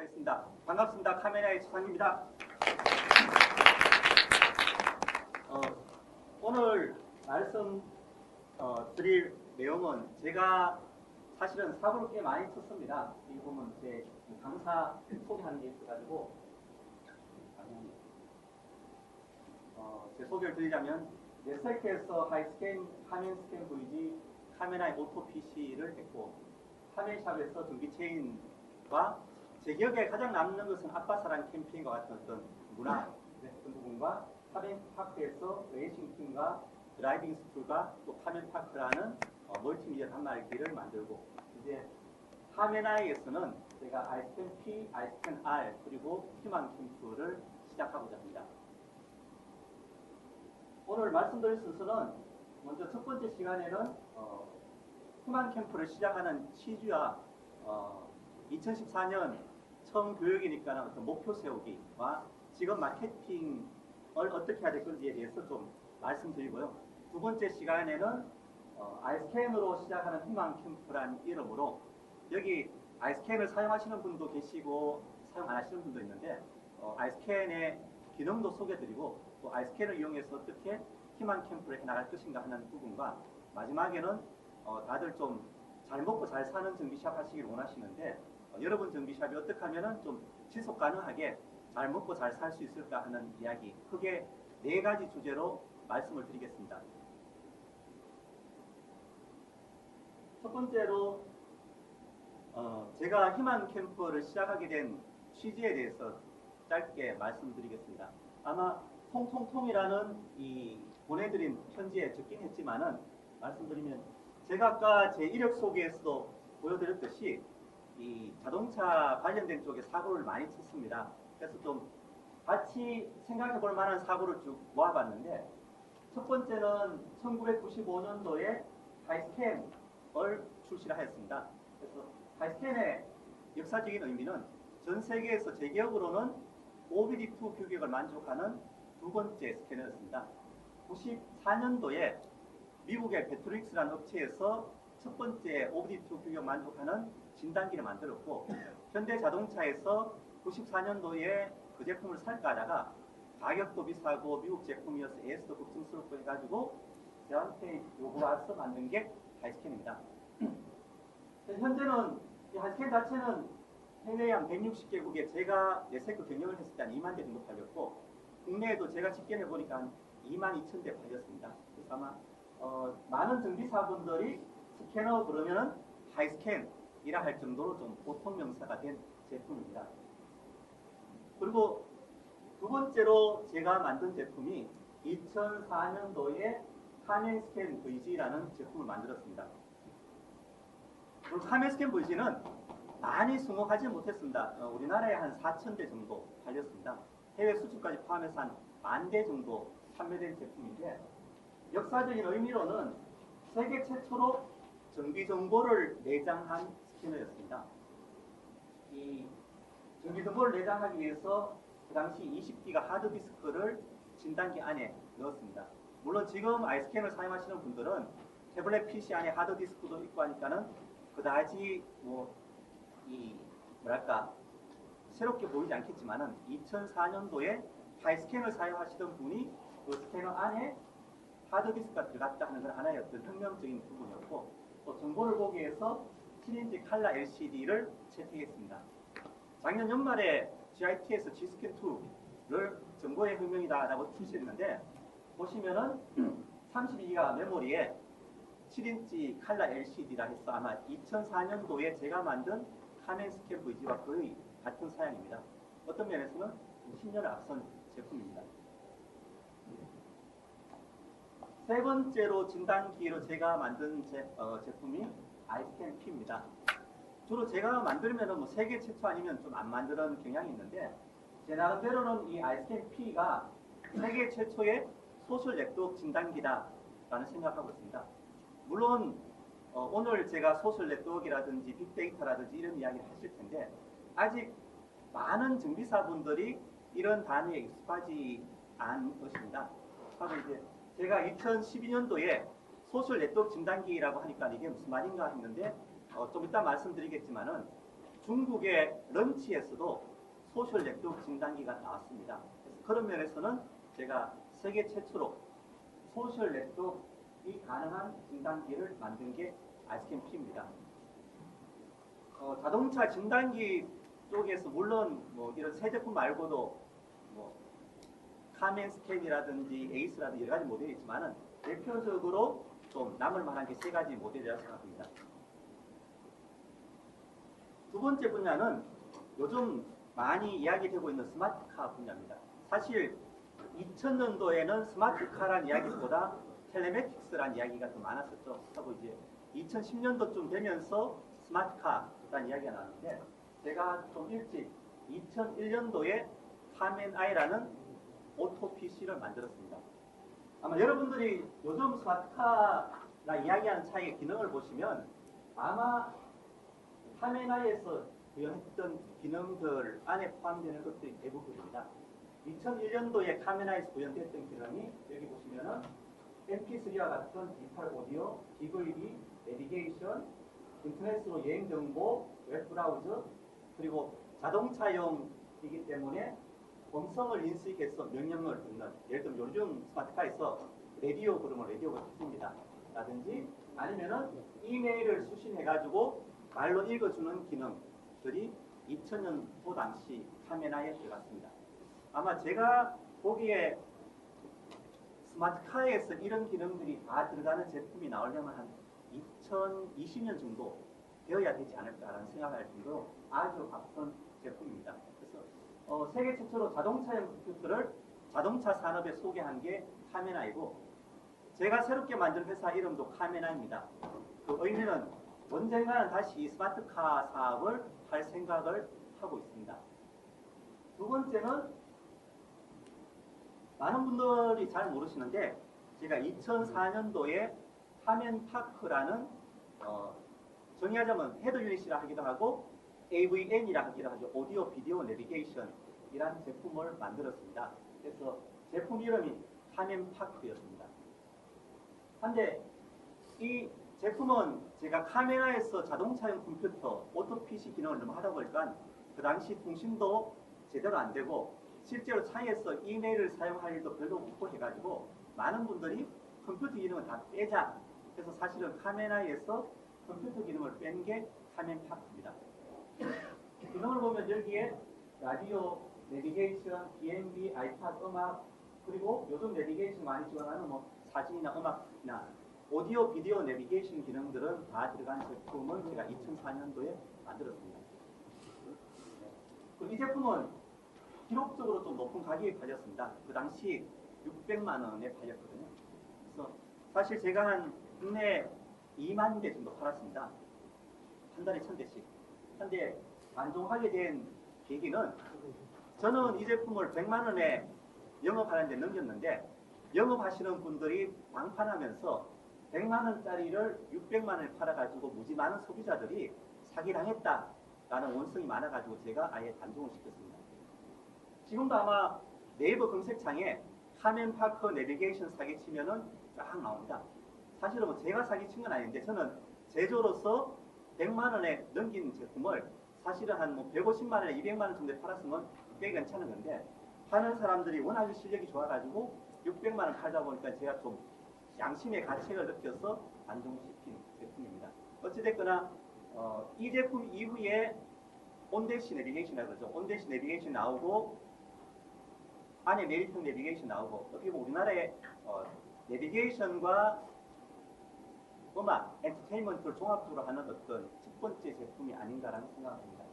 하겠습니다. 반갑습니다. 카메라의 수상입니다. 오늘 말씀 드릴 내용은 제가 사실은 사고를 꽤 많이 쳤습니다. 여기 보면 제 강사 소개하는 게 있어가지고 제 소개를 드리자면 넷셀크에서 하이스캔, 화면 스캔 VG, 카메라의 오토 PC를 했고 화면샵에서 전기체인과 제 기억에 가장 남는 것은 아빠 사랑 캠핑과 같은 어떤 문화 어떤 부분과 카멘파크에서 레이싱팀과 드라이빙 스쿨과 또 카멘파크라는 멀티미디어 단말기를 만들고 이제 카메라에서는 제가 아이스캔 P, 아이스캔 R 그리고 희망 캠프를 시작하고자 합니다. 오늘 말씀드릴 순서는 먼저 첫 번째 시간에는 희망 캠프를 시작하는 취지와 2014년 처음 교육이니까 어떤 목표 세우기와 지금 마케팅을 어떻게 해야 될 건지에 대해서 좀 말씀드리고요. 두 번째 시간에는 아이스캔으로 시작하는 희망 캠프란 이름으로 여기 아이스캔을 사용하시는 분도 계시고 사용 안 하시는 분도 있는데 아이스캔의 기능도 소개드리고 또 아이스캔을 이용해서 어떻게 희망 캠프를 해나갈 것인가 하는 부분과 마지막에는 다들 좀 잘 먹고 잘 사는 전기샵 하시길 원하시는데 여러분 전기샵이 어떻게 하면 좀 지속 가능하게 잘 먹고 잘 살 수 있을까 하는 이야기 크게 4가지 주제로 말씀을 드리겠습니다. 첫 번째로 제가 희망 캠프를 시작하게 된 취지에 대해서 짧게 말씀드리겠습니다. 아마 통통통이라는 이 보내드린 편지에 적긴 했지만은 말씀드리면 제가 아까 제 이력 소개에서도 보여드렸듯이 이 자동차 관련된 쪽에 사고를 많이 쳤습니다. 그래서 좀 같이 생각해 볼 만한 사고를 쭉 모아봤는데 첫 번째는 1995년도에 하이스캔을 출시를 하였습니다. 그래서 하이스캔의 역사적인 의미는 전 세계에서 제 기억으로는 OBD2 규격을 만족하는 두 번째 스캐너였습니다. 94년도에 미국의 배트릭스라는 업체에서 첫 번째 OBD2 규격 만족하는 진단기를 만들었고 현대자동차에서 94년도에 그 제품을 살까 하다가 가격도 비싸고 미국 제품이어서 AS도 걱정스럽고 해가지고 저한테 요구와서 만든 게 하이스캔입니다. 현재는 이 하이스캔 자체는 해외 한 160개국에 제가 넷셀크 경영을 했을 때 한 2만 대 정도 팔렸고 국내에도 제가 집계해 보니까 한 2만 2천 대 팔렸습니다. 그래서 아마 많은 전기사분들이 스캐너 그러면은 하이스캔이라 할 정도로 좀 보통 명사가 된 제품입니다. 그리고 두 번째로 제가 만든 제품이 2004년도에 카멘스캔 VG라는 제품을 만들었습니다. 그리고 카멘스캔 VG는 많이 성공하지 못했습니다. 우리나라에 한 4,000대 정도 팔렸습니다. 해외 수출까지 포함해서 한 10,000대 정도 판매된 제품인데 역사적인 의미로는 세계 최초로 전기 정보를 내장한 스캐너였습니다. 이 전기 정보를 내장하기 위해서 그 당시 20기가 하드디스크를 진단기 안에 넣었습니다. 물론 지금 아이스캔을 사용하시는 분들은 태블릿 PC 안에 하드디스크도 있고 하니까는 그다지 새롭게 보이지 않겠지만은 2004년도에 하이스캔을 사용하시던 분이 그 스캐너 안에 하드디스크가 들어갔다 하는 건 하나의 어떤 혁명적인 부분이었고 또 정보를 보기 위해서 7인치 칼라 LCD를 채택했습니다. 작년 연말에 GIT에서 G스캔2를 정보의 혁명이다라고 출시했는데 보시면은 32기가 메모리에 7인치 칼라 LCD라 해서 아마 2004년도에 제가 만든 카멘스캔 VG와 거의 같은 사양입니다. 어떤 면에서는 10년을 앞선 제품입니다. 세 번째로 진단기로 제가 만든 제품이 아이스캔 P입니다. 주로 제가 만들면 세계 최초 아니면 좀 안 만드는 경향이 있는데 제 나름대로는 이 아이스캔 P가 세계 최초의 소셜 네트워크 진단기다라는 생각하고 있습니다. 물론 오늘 제가 소셜 네트워크라든지 빅데이터라든지 이런 이야기를 하실 텐데 아직 많은 정비사분들이 이런 단어에 익숙하지 않은 것입니다. 바로 이제 제가 2012년도에 소셜 네트워크 진단기라고 하니까 이게 무슨 말인가 했는데 좀 이따 말씀드리겠지만은 중국의 런치에서도 소셜 네트워크 진단기가 나왔습니다. 그래서 그런 면에서는 제가 세계 최초로 소셜 네트워크가 가능한 진단기를 만든 게 아이스캔 P입니다. 자동차 진단기 쪽에서 물론 뭐 이런 새 제품 말고도 뭐 카멘 스캔이라든지 에이스라든지 여러 가지 모델이 있지만은 대표적으로 좀 남을 만한 게 세 가지 모델이라고 생각합니다. 두 번째 분야는 요즘 많이 이야기되고 있는 스마트카 분야입니다. 사실 2000년도에는 스마트카란 이야기보다 텔레매틱스란 이야기가 더 많았었죠. 하고 이제 2010년도쯤 되면서 스마트카란 이야기가 나왔는데 제가 좀 일찍 2001년도에 카멘아이라는 오토 PC를 만들었습니다. 아마 여러분들이 요즘 스마트카나 이야기하는 차의 기능을 보시면 아마 카멘아이에서 구현했던 기능들 안에 포함되는 것들이 대부분입니다. 2001년도에 카멘아이에서 구현됐던 기능이 여기 보시면은 MP3와 같은 디지털 오디오, DVB, 내비게이션, 인터넷으로 여행 정보, 웹 브라우저, 그리고 자동차용이기 때문에 음성을 인식해서 명령을 듣는, 예를 들면 요즘 스마트카에서 라디오 부르면 라디오가 듣습니다. 라든지 아니면은 이메일을 수신해가지고 말로 읽어주는 기능들이 2000년도 당시 카메라에 들어갔습니다. 아마 제가 보기에 스마트카에서 이런 기능들이 다 들어가는 제품이 나오려면 한 2020년 정도 되어야 되지 않을까라는 생각을 할 정도로 아주 앞선 제품입니다. 그래서 세계 최초로 자동차용 컴퓨터를 자동차 산업에 소개한 게 카메라이고 제가 새롭게 만든 회사 이름도 카메라입니다. 그 의미는 언젠가는 다시 이 스마트카 사업을 할 생각을 하고 있습니다. 두 번째는 많은 분들이 잘 모르시는데 제가 2004년도에 카멘파크라는 정의하자면 헤드 유닛이라 하기도 하고 AVN이라 하기도 하죠. 오디오 비디오 내비게이션이라는 제품을 만들었습니다. 그래서 제품 이름이 카멘파크였습니다. 그런데 이 제품은 제가 카메라에서 자동차용 컴퓨터, 오토 PC 기능을 좀 하다 보니까 그 당시 통신도 제대로 안 되고 실제로 차에서 이메일을 사용할 일도 별로 없고 해가지고 많은 분들이 컴퓨터 기능을 다 빼자. 그래서 사실은 카메라에서 컴퓨터 기능을 뺀 게 카멘파크입니다. 기능을 보면 여기에 라디오, 내비게이션, DMB, 아이팟, 음악, 그리고 요즘 내비게이션 많이 지원하는 뭐 사진이나 음악이나 오디오, 비디오, 내비게이션 기능들은 다 들어간 제품을 제가 2004년도에 만들었습니다. 이 제품은 기록적으로 좀 높은 가격에 팔렸습니다. 그 당시 600만 원에 팔렸거든요. 그래서 사실 제가 한 국내 2만 대 정도 팔았습니다. 한 달에 1000대씩. 그런데 반종하게 된 계기는 저는 이 제품을 100만 원에 영업하는데 넘겼는데 영업하시는 분들이 방판하면서 100만 원짜리를 600만 원에 팔아가지고 무지 많은 소비자들이 사기당했다라는 원성이 많아가지고 제가 아예 단종을 시켰습니다. 지금도 아마 네이버 검색창에 카멘파크 내비게이션 사기치면은 쫙 나옵니다. 사실은 뭐 제가 사기친 건 아닌데 저는 제조로서 100만 원에 넘긴 제품을 사실은 한 뭐 150만 원에 200만 원 정도에 팔았으면 꽤 괜찮은 건데 파는 사람들이 워낙에 실력이 좋아가지고 600만 원 팔다 보니까 제가 좀 양심의 가책을 느껴서 단종시킨 제품입니다. 어찌됐거나 이 제품 이후에 온대시 내비게이션이라고 그러죠. 온대시 내비게이션 나오고 안에 내리통 내비게이션 나오고 어떻게 보면 우리나라의 내비게이션과 음악, 엔터테인먼트를 종합적으로 하는 어떤 첫 번째 제품이 아닌가라는 생각합니다.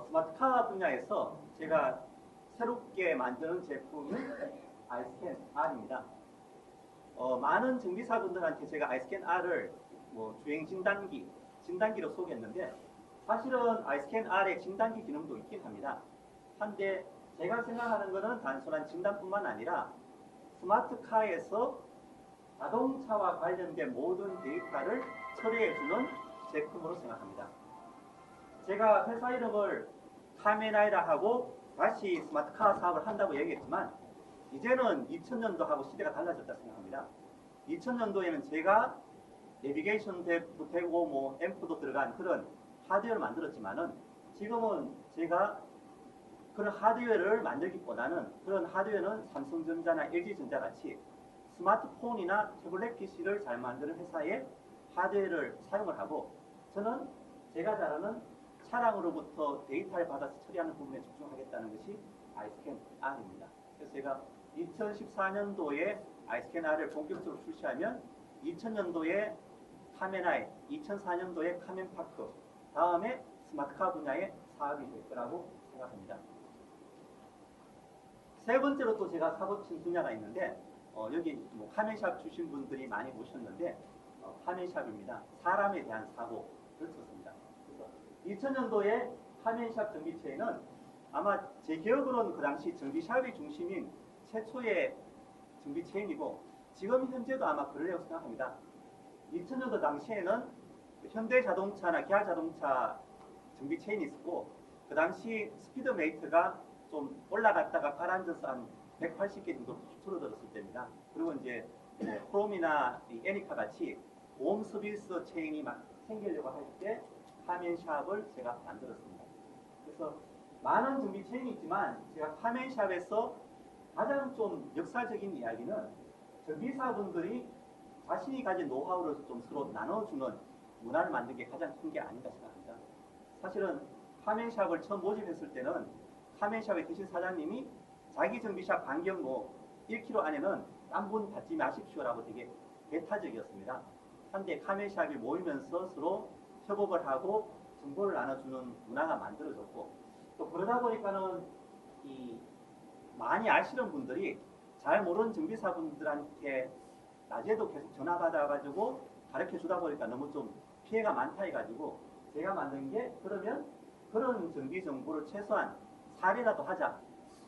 스마트카 분야에서 제가 새롭게 만드는 제품이 아이스캔 R입니다. 많은 정비사분들한테 제가 아이스캔 R을 뭐 주행 진단기로 소개했는데 사실은 아이스캔 R에 진단기 기능도 있긴 합니다. 한데 제가 생각하는 것은 단순한 진단뿐만 아니라 스마트카에서 자동차와 관련된 모든 데이터를 처리해주는 제품으로 생각합니다. 제가 회사 이름을 카멘아이라 하고 다시 스마트카 사업을 한다고 얘기했지만 이제는 2000년도하고 시대가 달라졌다 생각합니다. 2000년도에는 제가 내비게이션도 되고 뭐 앰프도 들어간 그런 하드웨어를 만들었지만은 지금은 제가 그런 하드웨어를 만들기보다는 그런 하드웨어는 삼성전자나 LG전자 같이 스마트폰이나 태블릿 PC를 잘 만드는 회사의 하드웨어를 사용을 하고 저는 제가 잘 아는 차량으로부터 데이터를 받아서 처리하는 부분에 집중하겠다는 것이 아이스캔 R입니다. 그래서 제가 2014년도에 아이스캔 R을 본격적으로 출시하면 2000년도에 카멘아이, 2004년도에 카멘파크, 다음에 스마트카 분야의 사업이 될 거라고 생각합니다. 세 번째로 또 제가 사고 친 분야가 있는데 여기 뭐 카멘샵 주신 분들이 많이 오셨는데 카멘샵입니다. 사람에 대한 사고를 쳤습니다. 그래서 2000년도에 카멘샵 전기체인은 아마 제 기억으로는 그 당시 전기샵이 중심인 최초의 전기체인이고 지금 현재도 아마 그러려고 생각합니다. 2000년도 당시에는 현대자동차나 기아자동차 전기체인이 있었고 그 당시 스피드메이트가 좀 올라갔다가 가라앉아서 한 180개 정도 줄어들었을 때입니다. 그리고 이제 크롬이나 애니카 같이 홈 서비스 체인이 막 생기려고 할 때 카멘샵을 제가 만들었습니다. 그래서 많은 전기 체인이 있지만 제가 카멘샵에서 가장 좀 역사적인 이야기는 전기사분들이 자신이 가진 노하우를 좀 서로 나눠주는 문화를 만든 게 가장 큰 게 아닌가 생각합니다. 사실은 카멘샵을 처음 모집했을 때는 카멘샵의 계신 사장님이 자기 전기샵 반경 뭐 1km 안에는 딴 분 받지 마십시오라고 되게 배타적이었습니다. 한데 카멘샵이 모이면서 서로 협업을 하고 정보를 나눠주는 문화가 만들어졌고 또 그러다 보니까는 이 많이 아시는 분들이 잘 모르는 전기사분들한테 낮에도 계속 전화 받아가지고 가르쳐 주다 보니까 너무 좀 피해가 많다 해가지고 제가 만든 게 그러면 그런 전기 정보를 최소한 사례라도 하자.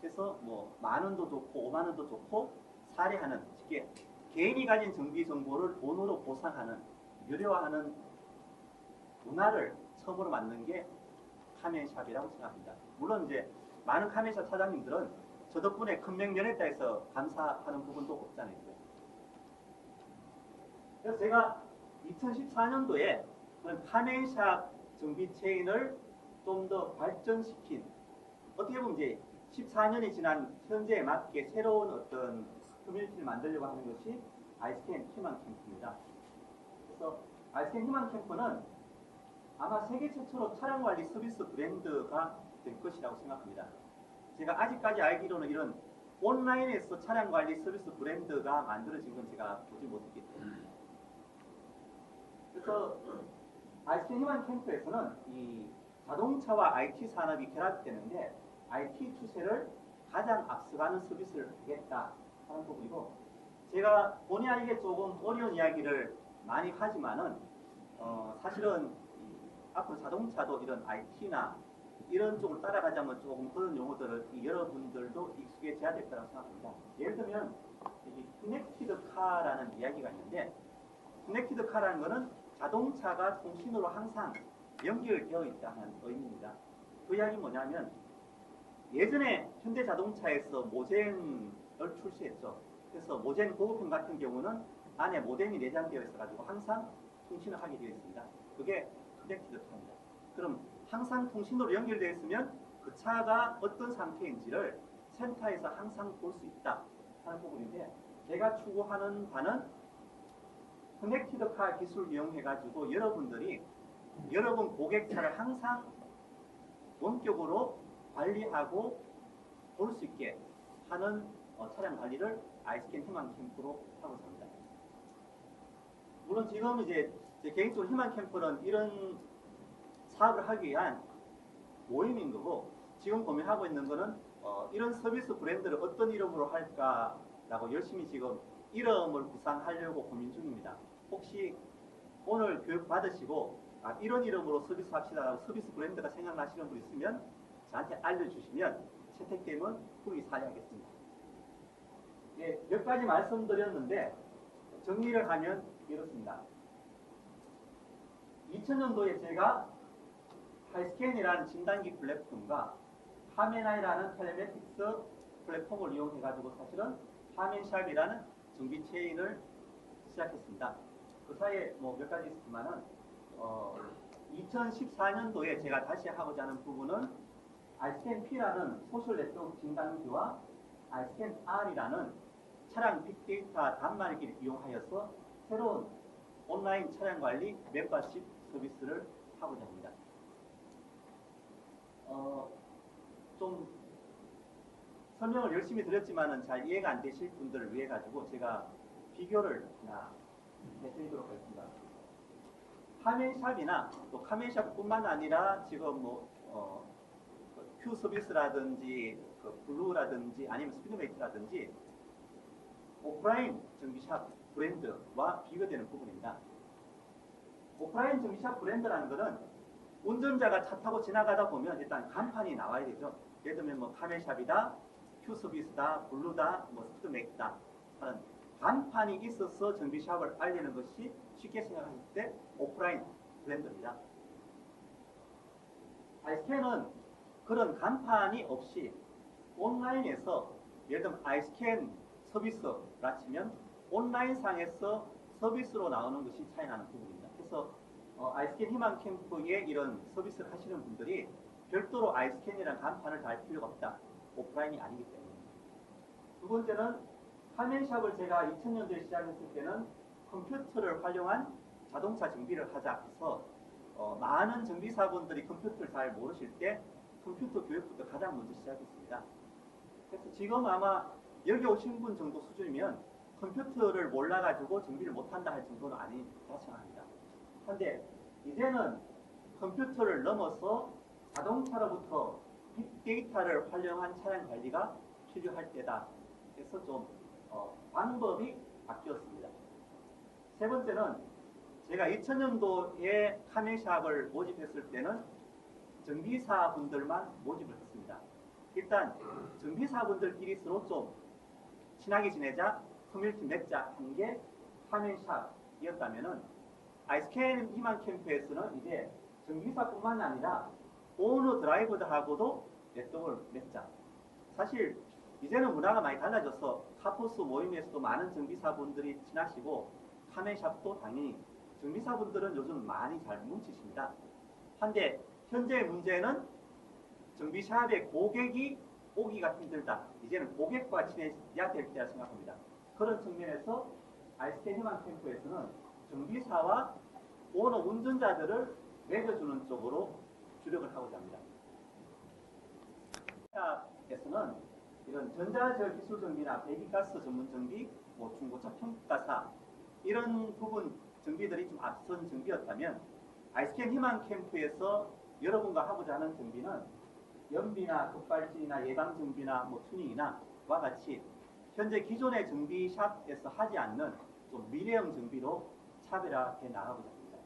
그래서 뭐 10,000원도 좋고 50,000원도 좋고 사례하는 쉽게 개인이 가진 전기 정보를 돈으로 보상하는 유료화하는 문화를 처음으로 만든 게 카멘샵이라고 생각합니다. 물론 이제 많은 카멘샵 사장님들은 저 덕분에 큰 명 면했다 해서 감사하는 부분도 없잖아요. 그래서 제가 2014년도에 그런 카멘샵 전기 체인을 좀 더 발전시킨 어떻게 보면 이제 14년이 지난 현재에 맞게 새로운 어떤 커뮤니티를 만들려고 하는 것이 아이스캔 희망 캠프입니다. 그래서 아이스캔 희망 캠프는 아마 세계 최초로 차량 관리 서비스 브랜드가 될 것이라고 생각합니다. 제가 아직까지 알기로는 이런 온라인에서 차량 관리 서비스 브랜드가 만들어진 건 제가 보지 못했기 때문입니다. 그래서 아이스캔 희망 캠프에서는 이 자동차와 IT 산업이 결합되는데 IT 추세를 가장 앞서가는 서비스를 하겠다 하는 부분이고 제가 본의 아니게 조금 어려운 이야기를 많이 하지만은 사실은 앞으로 자동차도 이런 IT나 이런 쪽을 따라가자면 조금 그런 용어들을 여러분들도 익숙해져야 될 거라고 생각합니다. 예를 들면 여기 커넥티드 카라는 이야기가 있는데 커넥티드 카라는 것은 자동차가 통신으로 항상 연결되어 있다는 의미입니다. 그 이야기 뭐냐면 예전에 현대자동차에서 모젠을 출시했죠. 그래서 모젠 고급형 같은 경우는 안에 모뎀이 내장되어 있어가지고 항상 통신을 하게 되어 있습니다. 그게 커넥티드 카입니다. 그럼 항상 통신으로 연결되어 있으면 그 차가 어떤 상태인지를 센터에서 항상 볼 수 있다 하는 부분인데 제가 추구하는 바는 커넥티드 카 기술을 이용해가지고 여러분들이 여러분 고객차를 항상 원격으로 관리하고 볼 수 있게 하는 차량 관리를 아이스캔 희망 캠프로 하고 있습니다. 물론 지금 이제 제 개인적으로 희망 캠프는 이런 사업을 하기 위한 모임인 거고 지금 고민하고 있는 거는 이런 서비스 브랜드를 어떤 이름으로 할까라고 열심히 지금 이름을 구상하려고 고민 중입니다. 혹시 오늘 교육 받으시고 이런 이름으로 서비스 합시다라고 서비스 브랜드가 생각나시는 분 있으면 저한테 알려주시면 채택되면 후기 사례하겠습니다. 예, 몇 가지 말씀드렸는데 정리를 하면 이렇습니다. 2000년도에 제가 하이스캔이라는 진단기 플랫폼과 카멘아이라는 텔레메틱스 플랫폼을 이용해가지고 사실은 카멘샵이라는 전기 체인을 시작했습니다. 그 사이에 뭐 몇 가지 있지만은 2014년도에 제가 다시 하고자 하는 부분은 아이스캔 P라는 소셜 네트워크 진단기와 아이스캔 R이라는 차량 빅데이터 단말기를 이용하여서 새로운 온라인 차량 관리 멤버십 서비스를 하고자 합니다. 좀 설명을 열심히 드렸지만은 잘 이해가 안 되실 분들을 위해 가지고 제가 비교를 하나 해드리도록 하겠습니다. 카멘샵이나 또 카멘샵뿐만 아니라 지금 뭐 큐 서비스라든지 그 블루라든지 아니면 스피드메이트라든지 오프라인 전기샵 브랜드와 비교되는 부분입니다. 오프라인 전기샵 브랜드라는 것은 운전자가 차 타고 지나가다 보면 일단 간판이 나와야 되죠. 예를 들면 뭐 카멘샵이다, 큐 서비스다, 블루다, 뭐 스피드메이트다 하는 간판이 있어서 전기샵을 알리는 것이 쉽게 생각하실 때 오프라인 브랜드입니다. 아이스캔은 그런 간판이 없이 온라인에서 예를 들면 아이스캔 서비스라 치면 온라인상에서 서비스로 나오는 것이 차이나는 부분입니다. 그래서 아이스캔 희망 캠프에 이런 서비스를 하시는 분들이 별도로 아이스캔이라는 간판을 달 필요가 없다. 오프라인이 아니기 때문에. 두 번째는 카멘샵을 제가 2000년도에 시작했을 때는 컴퓨터를 활용한 자동차 정비를 하자 해서 많은 정비사분들이 컴퓨터를 잘 모르실 때 컴퓨터 교육부터 가장 먼저 시작했습니다. 그래서 지금 아마 여기 오신 분 정도 수준이면 컴퓨터를 몰라가지고 정비를 못한다 할 정도는 아니다 생각합니다. 그런데 이제는 컴퓨터를 넘어서 자동차로부터 빅데이터를 활용한 차량 관리가 필요할 때다. 그래서 좀 방법이 바뀌었습니다. 세 번째는 제가 2000년도에 카멘샵을 모집했을 때는 정비사분들만 모집을 했습니다. 일단 정비사분들끼리 서로 좀 친하게 지내자, 커뮤니티 맺자 한 게 카멘샵이었다면은 아이스캔 희망 캠프에서는 이제 정비사뿐만 아니라 오너 드라이버들하고도 네트워크를 맺자. 사실 이제는 문화가 많이 달라져서 카포스 모임에서도 많은 정비사분들이 친하시고 카멘샵도 당연히 정비사분들은 요즘 많이 잘 뭉치십니다. 한데 현재 문제는 정비샵에 고객이 오기가 힘들다. 이제는 고객과 친해져야 될 때라 생각합니다. 그런 측면에서 아이스캔 희망 캠프에서는 정비사와 오너 운전자들을 맺어주는 쪽으로 주력을 하고자 합니다. 에서는 이런 전자제어 기술 정비나 배기가스 전문 정비, 뭐 중고차 평가사 이런 부분 정비들이 좀 앞선 정비였다면 아이스캔 희망 캠프에서 여러분과 하고자 하는 정비는 연비나 급발진이나 예방 정비나 뭐 튜닝이나 와 같이 현재 기존의 정비샵에서 하지 않는 좀 미래형 정비로 차별화해 나가고자 합니다.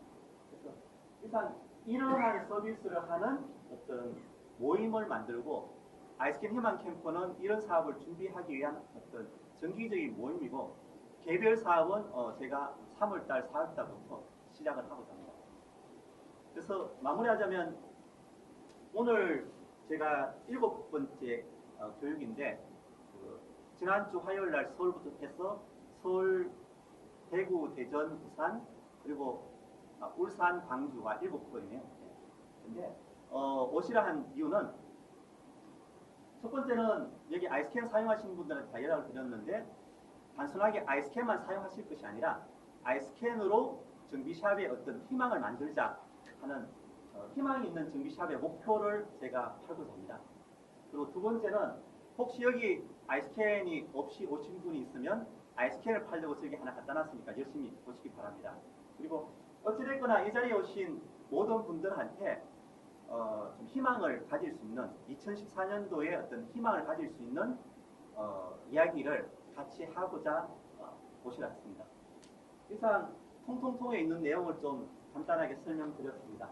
그래서 일단 이러한 서비스를 하는 어떤 모임을 만들고 아이스캔 희망 캠프는 이런 사업을 준비하기 위한 어떤 정기적인 모임이고 개별 사업은 제가 3월달, 4월달부터 시작을 하고자 합니다. 그래서 마무리하자면 오늘 제가 7번째 교육인데 지난주 화요일날 서울부터 해서 서울, 대구, 대전, 부산 그리고 울산, 광주가 7번이네요. 근데 오시라 한 이유는 첫 번째는 여기 아이스캔 사용하시는 분들한테 다 연락을 드렸는데 단순하게 아이스캔만 사용하실 것이 아니라 아이스캔으로 정비샵에 어떤 희망을 만들자 하는 희망이 있는 정비샵의 목표를 제가 팔고자 합니다. 그리고 두 번째는 혹시 여기 아이스캔이 없이 오신 분이 있으면 아이스캔을 팔려고 저기 하나 갖다 놨으니까 열심히 보시기 바랍니다. 그리고 어찌됐거나 이 자리에 오신 모든 분들한테 좀 희망을 가질 수 있는 2014년도에 어떤 희망을 가질 수 있는 이야기를 같이 하고자 오시라 했습니다. 이상 통통통에 있는 내용을 좀 간단하게 설명드렸습니다.